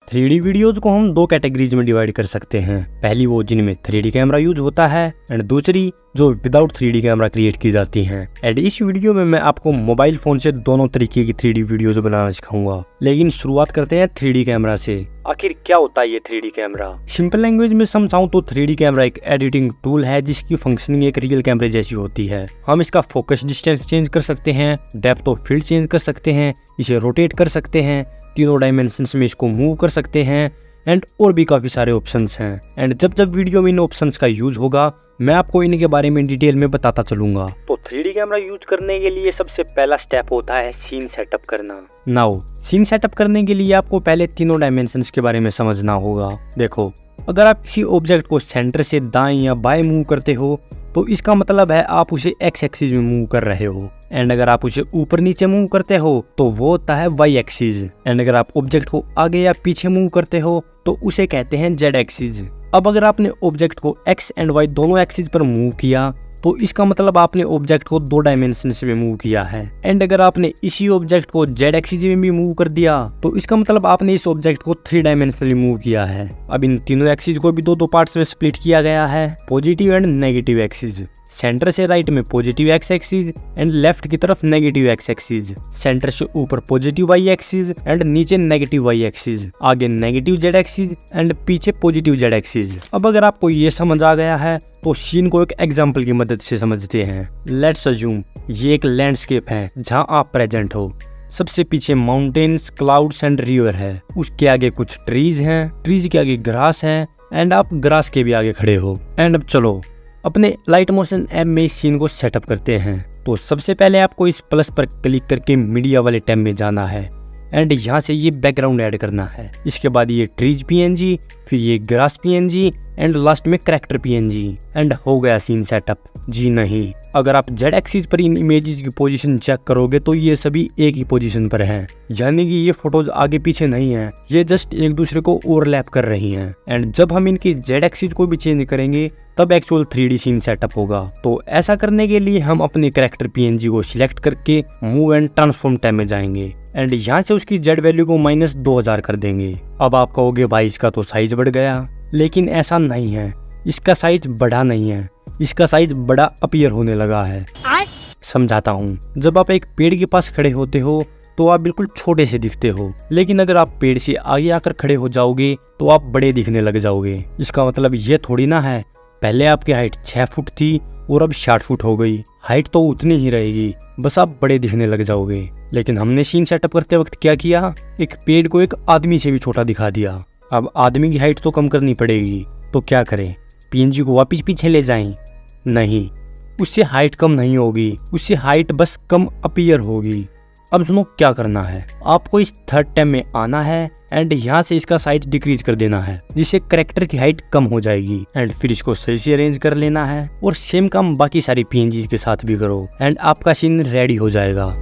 3D videos को हम दो कैटेगरीज में डिवाइड कर सकते हैं। पहली वो जिनमें 3D कैमरा यूज होता है एंड दूसरी जो विदाउट 3D कैमरा क्रिएट की जाती हैं। एंड इस वीडियो में मैं आपको मोबाइल फोन से दोनों तरीके की 3D वीडियोज बनाना सिखाऊंगा। लेकिन शुरुआत करते हैं 3D कैमरा से। आखिर क्या होता है ये 3D कैमरा? सिंपल लैंग्वेज में समझाऊं तो 3D कैमरा एक एडिटिंग टूल है जिसकी फंक्शनिंग एक रियल कैमरे जैसी होती है। हम इसका फोकस डिस्टेंस चेंज कर सकते हैं, डेप्थ ऑफ फील्ड चेंज कर सकते हैं, इसे रोटेट कर सकते हैं, तीनों डायमेंशंस में इसको मूव कर सकते हैं एंड और भी काफी सारे ऑप्शंस हैं। एंड जब जब वीडियो में इन ऑप्शंस का यूज होगा मैं आपको इनके बारे में डिटेल में बताता चलूंगा। तो 3D कैमरा यूज करने के लिए सबसे पहला स्टेप होता है सीन सेटअप करना। नाउ सीन सेटअप करने के लिए आपको पहले तीनों डायमेंशंस के बारे में समझना होगा। देखो, अगर आप किसी ऑब्जेक्ट को सेंटर से दाएं या बाएं मूव करते हो तो इसका मतलब है आप उसे एक्स एक्सिस में मूव कर रहे हो। एंड अगर आप उसे ऊपर नीचे मूव करते हो तो वो होता है वाई एक्सिस। एंड अगर आप ऑब्जेक्ट को आगे या पीछे मूव करते हो तो उसे कहते हैं जेड एक्सिस। अब अगर आपने ऑब्जेक्ट को एक्स एंड वाई दोनों एक्सिस पर मूव किया तो इसका मतलब आपने ऑब्जेक्ट को दो डायमेंशंस में मूव किया है। एंड अगर आपने इसी ऑब्जेक्ट को जेड एक्सिस में भी मूव कर दिया तो इसका मतलब आपने इस ऑब्जेक्ट को 3 डायमेंशनली मूव किया है। अब इन तीनों एक्सिस को भी दो पार्ट्स में स्प्लिट किया गया है, positive and negative axis. Centre से राइट में positive x axis and left की तरफ नेगेटिव एक्स एक्सिस। सेंटर से ऊपर पॉजिटिव वाई एक्सिस एंड नीचे नेगेटिव वाई एक्सिस। आगे नेगेटिव जेड एक्सिस एंड पीछे पॉजिटिव जेड एक्सिस। अब अगर आपको ये समझ आ गया है तो सीन को एक एग्जांपल की मदद से समझते हैं। लेट्स अज्यूम ये एक लैंडस्केप है जहां आप प्रेजेंट हो। सबसे पीछे माउंटेन्स, क्लाउड्स एंड रिवर है। उसके आगे कुछ ट्रीज हैं, ट्रीज के आगे ग्रास है एंड आप ग्रास के भी आगे खड़े हो। एंड अब चलो अपने लाइट मोशन ऐप में इस सीन को सेटअप करते हैं। तो सबसे पहले आपको इस प्लस पर क्लिक करके मीडिया वाले टैब में जाना है एंड यहाँ से ये बैकग्राउंड ऐड करना है। इसके बाद ये ट्रीज PNG, फिर ये ग्रास PNG एंड लास्ट में करैक्टर PNG एंड हो गया सीन सेटअप। जी नहीं, अगर आप जेड एक्सिस पर इन इमेजेस की पोजीशन चेक करोगे तो ये सभी एक ही पोजीशन पर हैं, यानी कि ये फोटोज आगे पीछे नहीं हैं, ये जस्ट एक दूसरे को ओवरलैप कर रही हैं। एंड जब हम इनकी जेड एक्सिस को भी चेंज करेंगे तब एक्चुअल 3D सीन सेटअप होगा। तो ऐसा करने के लिए हम अपने करैक्टर PNG को सिलेक्ट करके मूव एंड ट्रांसफॉर्म टैब में जाएंगे एंड यहाँ से उसकी जेड वैल्यू को -2000 कर देंगे। अब आप कहोगे भाई इसका तो साइज बढ़ गया, लेकिन ऐसा नहीं है, इसका साइज बढ़ा नहीं है, इसका साइज बड़ा अपीयर होने लगा है। समझाता हूँ। जब आप एक पेड़ के पास खड़े होते हो तो आप बिल्कुल छोटे से दिखते हो, लेकिन अगर आप पेड़ से आगे आकर खड़े हो जाओगे तो आप बड़े दिखने लग जाओगे। इसका मतलब ये थोड़ी ना है पहले आपकी हाइट 6 फुट थी और अब 60 फुट हो गई। हाइट तो उतनी ही रहेगी, बस आप बड़े दिखने लग जाओगे। लेकिन हमने सीन सेटअप करते वक्त क्या किया, एक पेड़ को एक आदमी से भी छोटा दिखा दिया। अब आदमी की हाइट तो कम करनी पड़ेगी, तो क्या करें, PNG को वापस पीछे ले जाएं? नहीं, उससे हाइट कम नहीं होगी, उससे हाइट बस कम अपीयर होगी। अब सुनो क्या करना है, आपको इस थर्ड टैब में आना है एंड यहाँ से इसका साइज डिक्रीज कर देना है जिससे करैक्टर की हाइट कम हो जाएगी। एंड फिर इसको सही से अरेंज कर लेना है और सेम काम बाकी सारी PNG के साथ भी करो एंड आपका सीन रेडी हो जाएगा।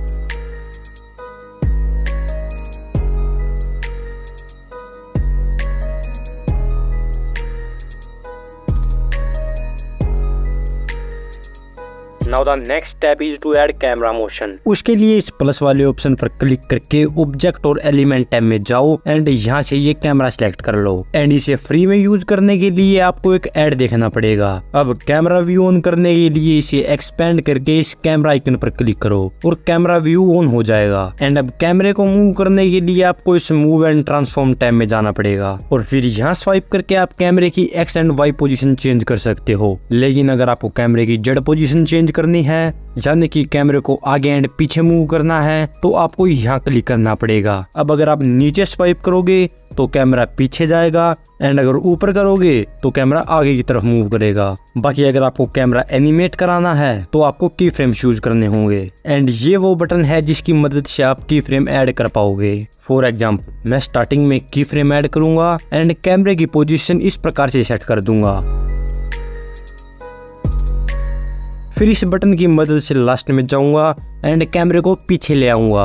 Now the next step is to add camera motion. उसके लिए इस प्लस वाले ऑप्शन पर क्लिक करके ऑब्जेक्ट और एलिमेंट टैब में जाओ एंड यहाँ से ये कैमरा सिलेक्ट कर लो। एंड इसे फ्री में यूज करने के लिए आपको एक ऐड देखना पड़ेगा। अब कैमरा व्यू ऑन करने के लिए इसे एक्सपेंड करके इस कैमरा आइकन पर क्लिक करो और कैमरा व्यू ऑन हो जाएगा। एंड अब कैमरे को मूव करने के लिए आपको इस मूव एंड ट्रांसफॉर्म टैब में जाना पड़ेगा और फिर यहाँ स्वाइप करके आप कैमरे की X and Y position change कर सकते हो। लेकिन अगर आपको कैमरे की जेड पोजीशन चेंज करनी है, यानी कि कैमरे को आगे एंड पीछे मूव करना है, तो आपको यहाँ क्लिक करना पड़ेगा। अब अगर आप नीचे स्वाइप करोगे तो कैमरा पीछे जाएगा एंड अगर ऊपर करोगे तो कैमरा आगे की तरफ मूव करेगा। बाकी अगर आपको कैमरा एनिमेट कराना है तो आपको की फ्रेम यूज करने होंगे एंड ये वो बटन है जिसकी मदद से आप की फ्रेम ऐड कर पाओगे। फॉर एग्जाम्पल मैं स्टार्टिंग में की फ्रेम ऐड करूंगा एंड कैमरे की पोजीशन इस प्रकार से सेट कर दूंगा। फिर इस बटन की मदद से लास्ट में जाऊंगा एंड कैमरे को पीछे ले आऊंगा।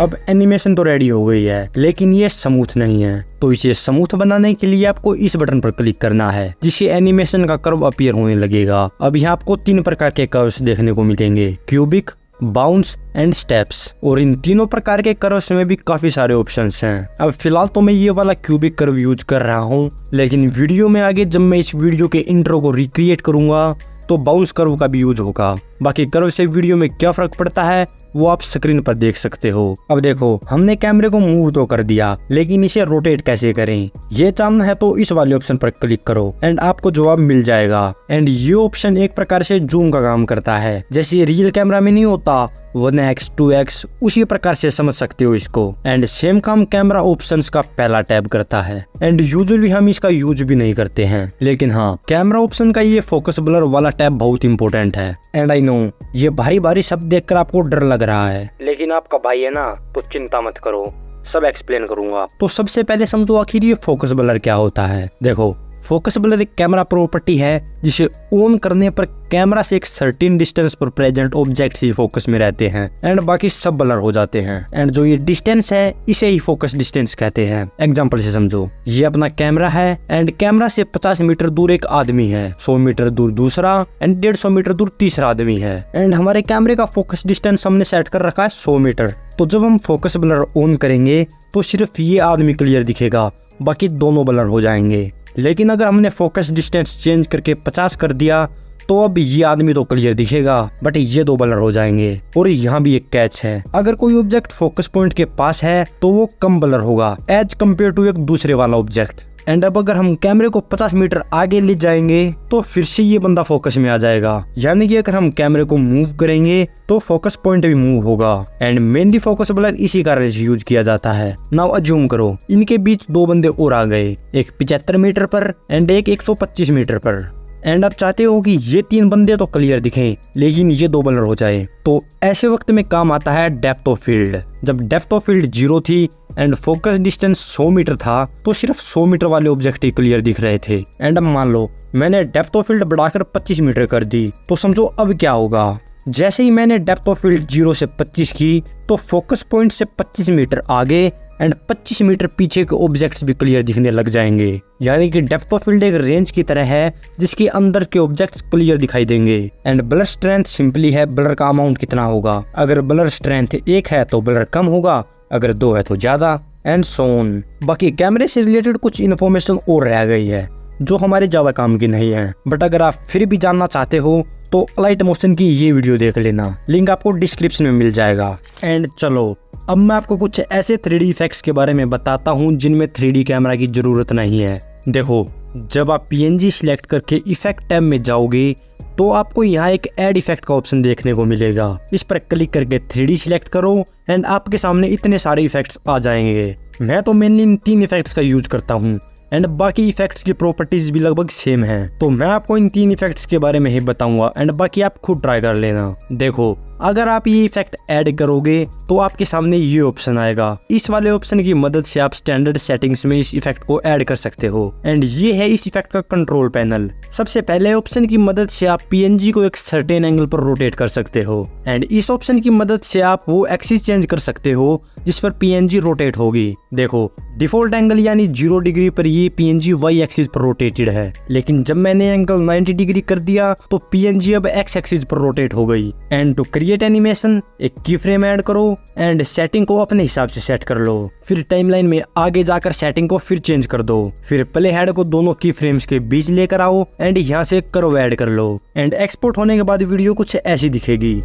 अब एनिमेशन तो रेडी हो गई है, लेकिन ये स्मूथ नहीं है, तो इसे स्मूथ बनाने के लिए आपको इस बटन पर क्लिक करना है जिससे एनिमेशन का कर्व अपीयर होने लगेगा। अब यहाँ आपको 3 प्रकार के कर्व्स देखने को मिलेंगे, क्यूबिक, बाउंस एंड स्टेप्स। और इन तीनों प्रकार के कर्व्स में भी काफी सारे ऑप्शंस हैं। अब फिलहाल तो मैं ये वाला क्यूबिक कर्व यूज कर रहा हूँ, लेकिन वीडियो में आगे जब मैं इस वीडियो के इंट्रो को रिक्रिएट करूंगा तो बाउंस कर्व का भी यूज होगा। बाकी कर्व से वीडियो में क्या फर्क पड़ता है वो आप स्क्रीन पर देख सकते हो। अब देखो, हमने कैमरे को मूव तो कर दिया, लेकिन इसे रोटेट कैसे करें ये जानना है तो इस वाले ऑप्शन पर क्लिक करो एंड आपको जवाब मिल जाएगा। एंड ये ऑप्शन एक प्रकार से जूम का काम करता है, जैसे रियल कैमरा में नहीं होता 1x 2x, उसी प्रकार से समझ सकते हो इसको। एंड सेम काम कैमरा ऑप्शंस का पहला टैब करता है। एंड यूजुअली हम इसका यूज भी नहीं करते हैं, लेकिन हाँ, कैमरा ऑप्शन का ये फोकस ब्लर वाला टैब बहुत इंपॉर्टेंट है। एंड आई नो ये भारी भारी शब्द देखकर आपको डर लग रहा है, लेकिन आपका भाई है ना, तो चिंता मत करो, सब एक्सप्लेन करूंगा। तो सबसे पहले समझो आखिर ये फोकस ब्लर क्या होता है। देखो, फोकस ब्लर एक कैमरा प्रॉपर्टी है जिसे ऑन करने पर कैमरा से एक सर्टेन डिस्टेंस पर प्रेजेंट ऑब्जेक्ट ही फोकस में रहते हैं एंड बाकी सब ब्लर हो जाते हैं। एंड जो ये डिस्टेंस है इसे ही फोकस डिस्टेंस कहते हैं। एग्जांपल से समझो, ये अपना कैमरा है एंड कैमरा से 50 मीटर दूर एक आदमी है, 100 मीटर दूर दूसरा एंड 150 मीटर दूर तीसरा आदमी है। एंड हमारे कैमरे का फोकस डिस्टेंस हमने सेट कर रखा है 100 मीटर। तो जब हम फोकस ब्लर ऑन करेंगे तो सिर्फ ये आदमी क्लियर दिखेगा, बाकी दोनों ब्लर हो जाएंगे। लेकिन अगर हमने फोकस डिस्टेंस चेंज करके 50 कर दिया तो अब ये आदमी तो क्लियर दिखेगा, बट ये दो ब्लर हो जाएंगे। और यहाँ भी एक कैच है, अगर कोई ऑब्जेक्ट फोकस पॉइंट के पास है तो वो कम ब्लर होगा एज कम्पेयर टू एक दूसरे वाला ऑब्जेक्ट। एंड अब अगर हम कैमरे को 50 मीटर आगे ले जाएंगे तो फिर से ये बंदा फोकस में आ जाएगा, यानी कि अगर हम कैमरे को मूव करेंगे तो फोकस पॉइंट भी मूव होगा। एंड मेनली फोकस ब्लर इसी कारण से यूज किया जाता है। नाउ अज्यूम करो इनके बीच दो बंदे और आ गए, एक 75 मीटर पर एंड एक 125 मीटर पर। एंड आप चाहते हो कि ये तीन बंदे तो क्लियर दिखें लेकिन ये दो ब्लर हो जाए, तो ऐसे वक्त में काम आता है डेप्थ ऑफ फील्ड। जब डेप्थ ऑफ फील्ड 0 थी एंड फोकस डिस्टेंस 100 मीटर था तो सिर्फ 100 मीटर वाले ऑब्जेक्ट ही क्लियर दिख रहे थे। एंड अब मान लो मैंने डेप्थ ऑफ फील्ड बढ़ाकर 25 मीटर कर दी, तो समझो अब क्या होगा। जैसे ही मैंने डेप्थ ऑफ फील्ड 0 से 25 की तो फोकस पॉइंट से 25 मीटर आगे एंड 25 मीटर पीछे के ऑब्जेक्ट्स भी क्लियर दिखने लग जाएंगे। यानी कि डेप्थ ऑफ फील्ड एक रेंज की तरह है जिसके अंदर के ऑब्जेक्ट्स क्लियर दिखाई देंगे। एंड ब्लर स्ट्रेंथ सिंपली है ब्लर का अमाउंट कितना होगा। अगर ब्लर स्ट्रेंथ 1 है तो ब्लर कम होगा, अगर 2 है तो ज्यादा, एंड सो ऑन। बाकी कैमरे से रिलेटेड कुछ इन्फॉर्मेशन और रह गई है जो हमारे ज्यादा काम की नहीं है, बट अगर आप फिर भी जानना चाहते हो तो अलाइट मोशन की ये वीडियो देख लेना, लिंक आपको डिस्क्रिप्शन में मिल जाएगा। एंड चलो अब मैं आपको कुछ ऐसे 3D इफेक्ट्स के बारे में बताता हूँ जिनमें 3D कैमरा की जरूरत नहीं है। देखो, जब आप PNG सिलेक्ट करके इफेक्ट टैब में जाओगे तो आपको यहाँ एक ऐड इफेक्ट का ऑप्शन देखने को मिलेगा। इस पर क्लिक करके 3D सिलेक्ट करो एंड आपके सामने इतने सारे इफेक्ट्स आ जाएंगे। मैं तो मेनली इन 3 इफेक्ट्स का यूज करता हूँ एंड बाकी इफेक्ट्स की प्रॉपर्टीज भी लगभग सेम है, तो मैं आपको इन 3 इफेक्ट्स के बारे में ही बताऊंगा एंड बाकी आप खुद ट्राई कर लेना। देखो, अगर आप ये इफेक्ट ऐड करोगे तो आपके सामने ये ऑप्शन आएगा। इस वाले ऑप्शन की मदद से आप स्टैंडर्ड सेटिंग्स में इस इफेक्ट को ऐड कर सकते हो एंड ये है इस इफेक्ट का कंट्रोल पैनल। सबसे पहले ऑप्शन की मदद से आप PNG को एक सर्टेन एंगल पर रोटेट कर सकते हो एंड इस ऑप्शन की मदद से आप वो एक्सिस चेंज कर सकते हो जिस पर PNG रोटेट होगी। देखो, डिफॉल्ट एंगल यानी 0 डिग्री पर ये PNG Y एक्सिस पर रोटेटेड है, लेकिन जब मैंने एंगल 90 डिग्री कर दिया तो PNG अब X एक्सिस पर रोटेट हो गई। एंड टू क्रिएट एनिमेशन एक की फ्रेम ऐड करो एंड सेटिंग को अपने हिसाब से सेट कर लो। फिर टाइमलाइन में आगे जाकर सेटिंग को फिर चेंज कर दो। फिर प्ले हेड को दोनों की फ्रेम्स के बीच लेकर आओ एंड यहाँ से कर्व ऐड कर लो एंड एक्सपोर्ट होने के बाद वीडियो कुछ ऐसी दिखेगी।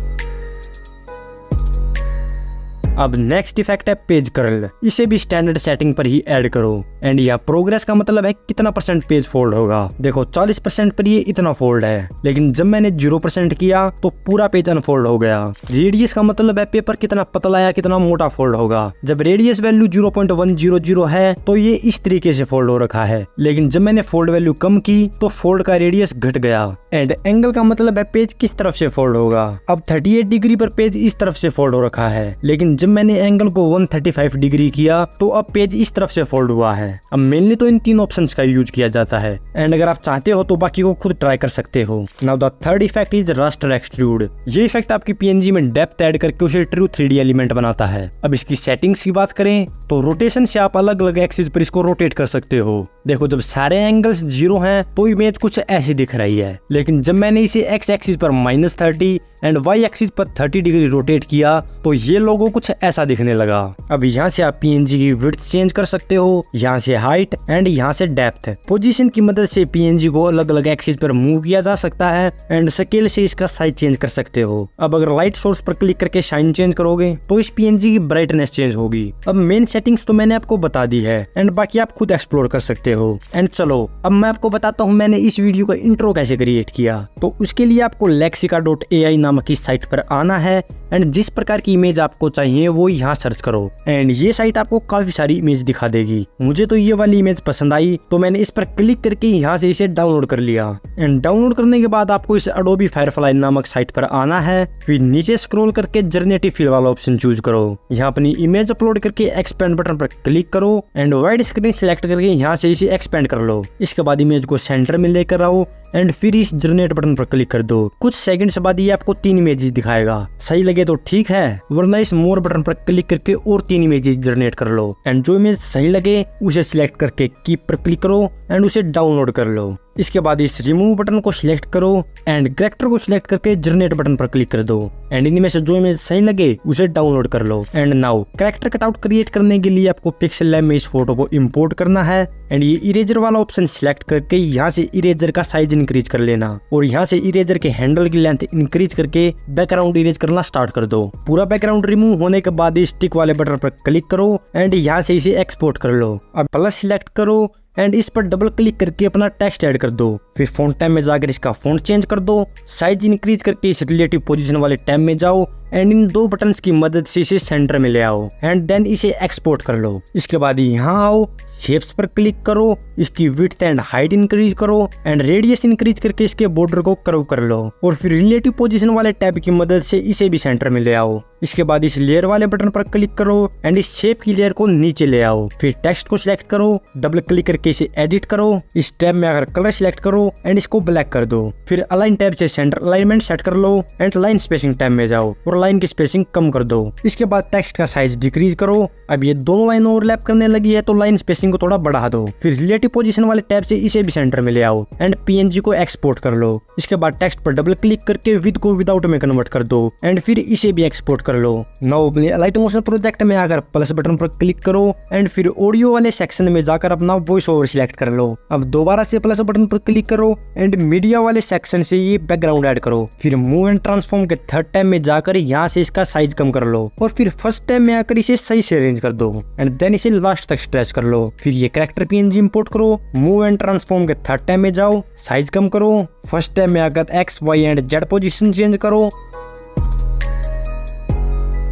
अब नेक्स्ट इफेक्ट है पेज कर्ल, इसे भी स्टैंडर्ड सेटिंग पर ही ऐड करो एंड यहाँ प्रोग्रेस का मतलब है कितना % पेज फोल्ड होगा। देखो 40% पर ये इतना फोल्ड है, लेकिन जब मैंने 0% किया तो पूरा पेज अनफोल्ड हो गया। रेडियस का मतलब है पेपर कितना पतला या कितना मोटा फोल्ड होगा। जब रेडियस वैल्यू 0.100 है तो ये इस तरीके से फोल्ड हो रखा है, लेकिन जब मैंने फोल्ड वैल्यू कम की तो फोल्ड का रेडियस घट गया। एंड एंगल का मतलब है पेज किस तरफ से फोल्ड होगा। अब 38 डिग्री पर पेज इस तरफ से फोल्ड हो रखा है, लेकिन जब जब मैंने एंगल को 135 डिग्री किया तो अब पेज इस तरफ से फोल्ड हुआ है। अब मेनली तो इन तीन ऑप्शंस का यूज किया जाता है एंड अगर आप चाहते हो तो बाकी को खुद ट्राई कर सकते हो। Now the third effect is raster extrude. ये इफेक्ट आपकी पीएनजी में डेप्थ ऐड करके उसे ट्रू 3D एलिमेंट बनाता है। अब इसकी सेटिंग्स की बात करें तो रोटेशन से आप अलग अलग एक्सिस पर इसको रोटेट कर सकते हो। देखो जब सारे एंगल्स 0 हैं तो इमेज कुछ ऐसी दिख रही है, लेकिन जब मैंने इसे एक्स एक्सिस पर -30 एंड वाई एक्सिस पर 30 डिग्री रोटेट किया तो ये लोगो कुछ ऐसा दिखने लगा। अब यहाँ से आप पीएनजी की विड्थ चेंज कर सकते हो, यहाँ से हाइट एंड यहाँ से डेप्थ। पोजीशन की मदद से पीएनजी को अलग अलग एक्सिस पर मूव किया जा सकता है एंड स्केल से इसका साइज चेंज कर सकते हो। अब अगर लाइट सोर्स पर क्लिक करके शाइन चेंज करोगे तो इस पीएनजी की ब्राइटनेस चेंज होगी। अब मेन सेटिंग्स तो मैंने आपको बता दी है एंड बाकी आप खुद एक्सप्लोर कर सकते हो। एंड चलो अब मैं आपको बताता हूँ मैंने इस वीडियो का इंट्रो कैसे क्रिएट किया। तो उसके लिए आपको lexica.ai नामक की साइट पर आना है एंड जिस प्रकार की इमेज आपको चाहिए वो यहाँ सर्च करो एंड ये साइट आपको काफी सारी इमेज दिखा देगी। मुझे तो ये वाली इमेज पसंद आई तो मैंने इस पर क्लिक करके यहाँ से इसे डाउनलोड कर लिया एंड डाउनलोड करने के बाद आपको इस Adobe Firefly नामक साइट पर आना है। फिर नीचे स्क्रॉल करके जनरेटिव फिल वाला ऑप्शन चूज करो। यहाँ अपनी इमेज अपलोड करके एक्सपेंड बटन पर क्लिक करो एंड वाइड स्क्रीन सिलेक्ट करके यहाँ से इसे एक्सपेंड कर लो। इसके बाद इमेज को सेंटर में लेकर आओ एंड फिर इस जनरेट बटन पर क्लिक कर दो। कुछ सेकंड्स बाद ये आपको 3 इमेजेस दिखाएगा। सही लगे तो ठीक है, वरना इस मोर बटन पर क्लिक करके और 3 इमेजेस जनरेट कर लो एंड जो इमेज सही लगे उसे सिलेक्ट करके कीप पर क्लिक करो एंड उसे डाउनलोड कर लो। इसके बाद इस रिमूव बटन को सिलेक्ट करो एंड कैरेक्टर को सिलेक्ट करके जनरेट बटन पर क्लिक कर दो एंड इनमें से जो इमेज सही लगे उसे डाउनलोड कर लो। And now character cutout create करने के लिए आपको पिक्सेल लैब में इस फोटो को इंपोर्ट करना है एंड ये इरेजर वाला ऑप्शन सिलेक्ट करके यहाँ से इरेजर का साइज इंक्रीज कर लेना और यहाँ से इरेजर के हैंडल की लेंथ इंक्रीज करके बैकग्राउंड इरेज करना स्टार्ट कर दो। पूरा बैकग्राउंड रिमूव होने के बाद इस टिक वाले बटन पर क्लिक करो एंड यहाँ से इसे एक्सपोर्ट कर लो। अब प्लस सिलेक्ट करो एंड इस पर डबल क्लिक करके अपना टेक्स्ट ऐड कर दो। फिर फॉन्ट टैब में जाकर इसका फॉन्ट चेंज कर दो। साइज इंक्रीज करके इस रिलेटिव पोजीशन वाले टैब में जाओ एंड इन 2 बटन्स की मदद से इसे सेंटर में ले आओ एंड देन इसे एक्सपोर्ट कर लो। इसके बाद यहाँ आओ, शेप्स पर क्लिक करो, इसकी विड्थ एंड हाइट इंक्रीज करो एंड रेडियस इंक्रीज करके इसके बॉर्डर को कर्व कर लो और फिर रिलेटिव पोजीशन वाले टैब की मदद से इसे भी सेंटर में ले आओ। इसके बाद इस लेयर वाले बटन पर क्लिक करो एंड इस शेप की लेयर को नीचे ले आओ। फिर टेक्स्ट को सिलेक्ट करो, डबल क्लिक करके इसे एडिट करो। इस टैब में अगर कलर सिलेक्ट करो एंड इसको ब्लैक कर दो। फिर अलाइन टैब से सेंटर अलाइनमेंट सेट कर लो एंड लाइन स्पेसिंग टैब में जाओ और लाइन की स्पेसिंग कम कर दो। इसके बाद टेक्स्ट का साइज डिक्रीज करो। अब ये दोनों लाइन ओवरलैप करने लगी है तो लाइन स्पेसिंग को थोड़ा बढ़ा दो। फिर रिलेटिव पोजीशन वाले टैब से इसे भी सेंटर में ले आओ एंड पीएनजी को एक्सपोर्ट कर लो। इसके बाद टेक्स्ट पर डबल क्लिक करके विद को विदाउट में कन्वर्ट कर दो एंड फिर इसे भी एक्सपोर्ट कर लो। नाउ अपने लाइट मोशन प्रोजेक्ट में आकर प्लस बटन पर क्लिक करो एंड फिर ऑडियो वाले सेक्शन में जाकर अपना वॉइस ओवर सिलेक्ट कर लो। अब दोबारा से प्लस बटन पर क्लिक करो एंड मीडिया वाले सेक्शन से ये बैकग्राउंड ऐड करो। फिर मूव एंड ट्रांसफॉर्म के थर्ड टैब में जाकर यहाँ से इसका साइज कम कर लो और फिर फर्स्ट टैब में आकर इसे सही से अरेंज कर दो एंड देन इसे लास्ट तक स्ट्रेच कर लो। फिर ये कैरेक्टर पीएनजी इंपोर्ट करो, मूव एंड ट्रांसफॉर्म के थर्ड टैब में जाओ, साइज कम करो, फर्स्ट टैब में आकर X Y and Z position change करो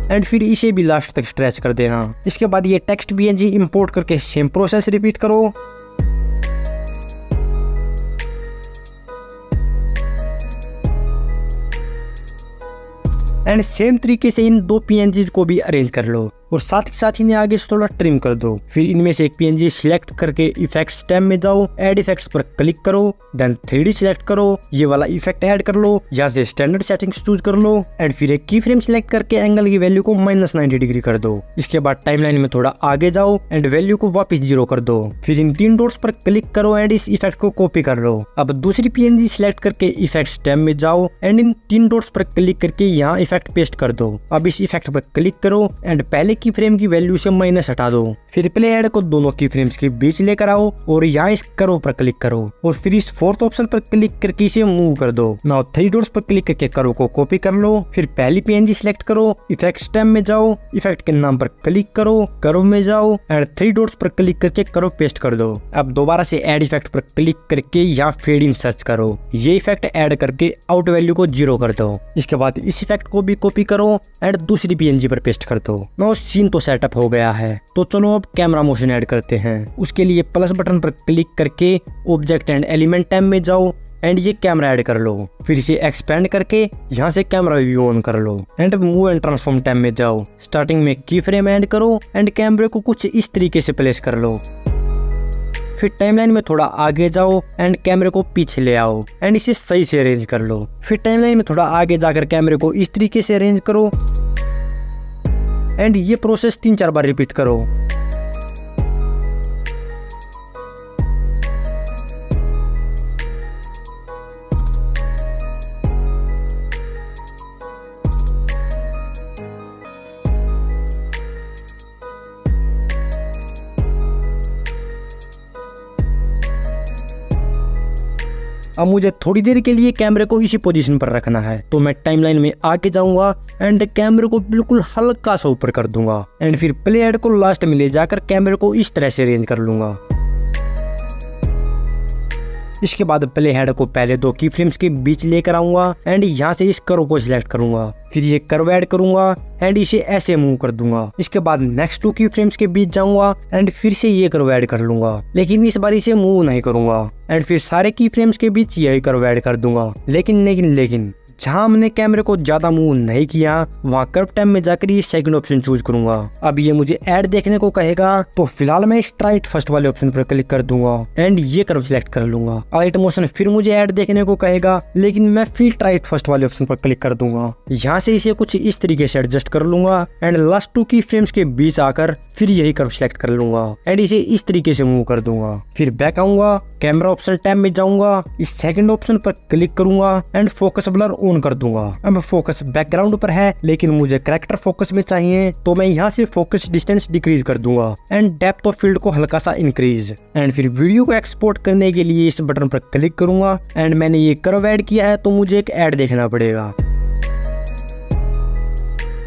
एंड फिर इसे भी लास्ट तक स्ट्रेच कर देना। इसके बाद ये टेक्स्ट पीएनजी इंपोर्ट करके सेम प्रोसेस रिपीट करो। एंड सेम तरीके से इन 2 पीएनजी को भी अरेंज कर लो और साथ ही साथ इन्हें आगे से थोड़ा ट्रिम कर दो। फिर इनमें से एक पीएनजी सिलेक्ट करके इफेक्ट्स टैब में जाओ, ऐड इफेक्ट्स पर क्लिक करो, देन 3D सिलेक्ट करो, ये वाला इफेक्ट ऐड कर लो, यहाँ से स्टैंडर्ड सेटिंग्स चूज कर लो एंड फिर एक की फ्रेम सिलेक्ट करके एंगल की वैल्यू को -90 डिग्री कर दो। इसके बाद टाइमलाइन में थोड़ा आगे जाओ एंड वैल्यू को वापस 0 कर दो। फिर इन 3 डॉट्स पर क्लिक करो एंड इस इफेक्ट को कॉपी कर लो। अब दूसरी पीएनजी सिलेक्ट करके इफेक्ट्स टैब में जाओ एंड इन 3 डॉट्स पर क्लिक करके यहाँ इफेक्ट पेस्ट कर दो। अब इस इफेक्ट पर क्लिक करो एंड पहले की फ्रेम की वैल्यू से माइनस हटा दो। फिर प्ले ऐड को दोनों की फ्रेम्स के बीच लेकर आओ और यहाँ इस करो पर क्लिक करो और फिर इस फोर्थ ऑप्शन पर क्लिक करके इसे मूव कर दो। नाउ 3 डॉट्स पर क्लिक करके करो को कॉपी कर लो। फिर पहली पीएनजी सिलेक्ट करो, इफेक्ट्स टैब में जाओ, इफेक्ट के नाम पर क्लिक करो, करो में जाओ एंड 3 डॉट्स पर क्लिक करके करो पेस्ट कर दो। अब दोबारा से ऐड इफेक्ट पर क्लिक करके यहाँ फेड इन सर्च करो, ये इफेक्ट ऐड करके आउट वैल्यू को 0 कर दो। इसके बाद इस इफेक्ट को भी कॉपी करो एंड दूसरी पीएनजी पर पेस्ट कर दो। नाउ सीन तो सेटअप हो गया है, तो चलो अब कैमरा मोशन ऐड करते हैं। उसके लिए प्लस बटन पर क्लिक करके ऑब्जेक्ट एंड एलिमेंट टैब में जाओ एंड ये कैमरा ऐड कर लो। फिर इसे एक्सपेंड करके यहाँ से कैमरा व्यू ऑन कर लो and move and transform tab में जाओ। स्टार्टिंग में की फ्रेम ऐड करो एंड कैमरे को कुछ इस तरीके से प्लेस कर लो। फिर टाइमलाइन में थोड़ा आगे जाओ एंड कैमरे को पीछे ले आओ एंड इसे सही से अरेंज कर लो। फिर टाइमलाइन में थोड़ा आगे जाकर कैमरे को इस तरीके से अरेंज करो एंड ये प्रोसेस 3-4 बार रिपीट करो। अब मुझे थोड़ी देर के लिए कैमरे को इसी पोजीशन पर रखना है, तो मैं टाइमलाइन में आके जाऊंगा एंड कैमरे को बिल्कुल हल्का सा ऊपर कर दूंगा एंड फिर प्ले हेड को लास्ट में ले जाकर कैमरे को इस तरह से अरेंज कर लूंगा। इसके बाद प्ले हेड को पहले 2 की फ्रेम्स के बीच लेकर आऊंगा एंड यहाँ से इस कर्व को सिलेक्ट करूंगा। फिर ये कर्व ऐड करूंगा एंड इसे ऐसे मूव कर दूंगा। इसके बाद नेक्स्ट 2 की फ्रेम्स के बीच जाऊंगा एंड फिर से ये कर्व ऐड कर लूंगा, लेकिन इस बार इसे मूव नहीं करूंगा एंड फिर सारे की फ्रेम्स के बीच यही कर्व ऐड कर दूंगा। लेकिन जहाँ हमने कैमरे को ज्यादा मूव नहीं किया वहाँ कर्व टैब में जाकर ये सेकंड ऑप्शन चूज करूंगा। अब ये मुझे ऐड देखने को कहेगा, तो फिलहाल मैं इस राइट फर्स्ट वाले ऑप्शन पर क्लिक कर दूंगा एंड ये कर्व सिलेक्ट कर लूंगा। राइट मोशन फिर मुझे ऐड देखने को कहेगा, लेकिन मैं फिर राइट फर्स्ट वाले ऑप्शन पर क्लिक कर दूंगा। यहाँ से इसे कुछ इस तरीके से एडजस्ट कर लूंगा एंड लास्ट 2 की फ्रेम्स के बीच आकर फिर यही कर्व सिलेक्ट कर लूंगा एंड इसे इस तरीके से मूव कर दूंगा। फिर बैक आऊंगा, कैमरा ऑप्शन टैब में जाऊंगा, इस सेकंड ऑप्शन पर क्लिक करूंगा एंड फोकस ब्लर ऑन कर दूंगा। अब फोकस बैकग्राउंड पर है लेकिन मुझे कैरेक्टर फोकस में चाहिए, तो मैं यहाँ से फोकस डिस्टेंस डिक्रीज कर दूंगा एंड डेप्थ ऑफ फील्ड को हल्का सा इंक्रीज एंड फिर वीडियो को एक्सपोर्ट करने के लिए इस बटन पर क्लिक करूंगा एंड मैंने ये कर्व ऐड किया है, तो मुझे एक ऐड देखना पड़ेगा।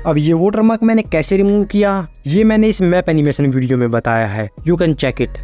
अब ये वाटरमार्क मैंने कैसे रिमूव किया ये मैंने इस मैप एनिमेशन वीडियो में बताया है, यू कैन चेक इट।